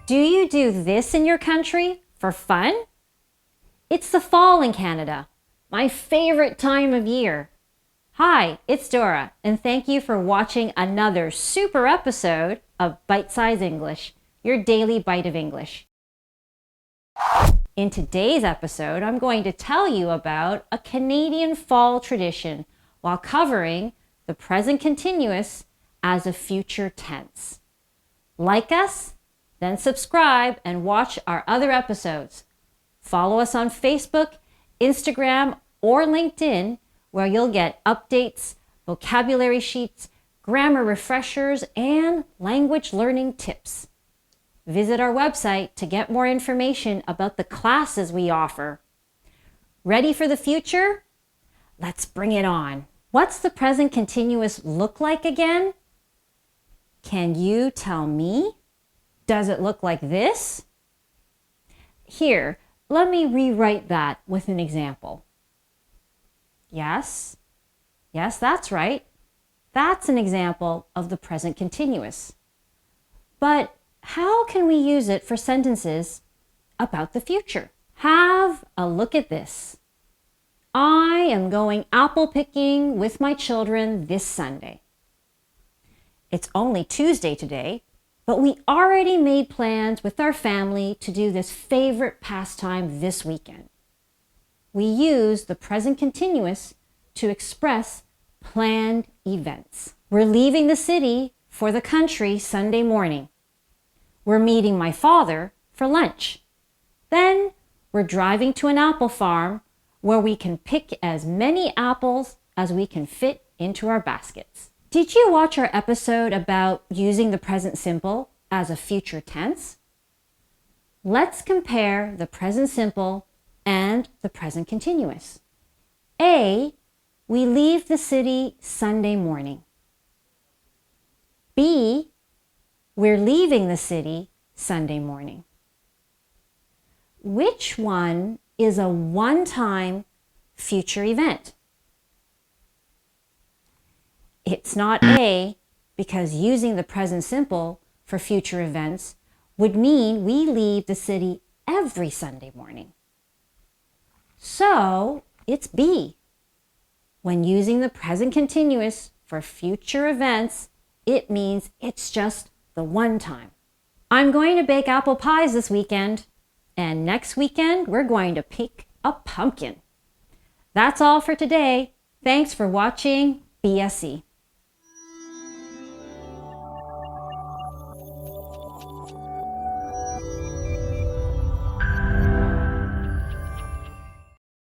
Do you do this in your country for fun? It's the fall in Canada, my favorite time of year. Hi, it's Dora, and thank you for watching another super episode of Bite Size English, your daily bite of English. In today's episode, I'm going to tell you about a Canadian fall tradition while covering the present continuous as a future tense. Like us? Then subscribe and watch our other episodes. Follow us on Facebook, Instagram, or LinkedIn, where you'll get updates, vocabulary sheets, grammar refreshers, and language learning tips. Visit our website to get more information about the classes we offer. Ready for the future? Let's bring it on. What's the present continuous look like again? Can you tell me? Does it look like this? Here, let me rewrite that with an example. Yes, that's right. That's an example of the present continuous. But how can we use it for sentences about the future? Have a look at this. I am going apple picking with my children this Sunday. It's only Tuesday today, but we already made plans with our family to do this favorite pastime this weekend. We use the present continuous to express planned events. We're leaving the city for the country Sunday morning. We're meeting my father for lunch. Then we're driving to an apple farm where we can pick as many apples as we can fit into our baskets. Did you watch our episode about using the present simple as a future tense? Let's compare the present simple and the present continuous. A, we leave the city Sunday morning. B, we're leaving the city Sunday morning. Which one is a one-time future event? It's not A, because using the present simple for future events would mean we leave the city every Sunday morning. So it's B. When using the present continuous for future events, it means it's just the one time. I'm going to bake apple pies this weekend, and next weekend we're going to pick a pumpkin. That's all for today. Thanks for watching BSE.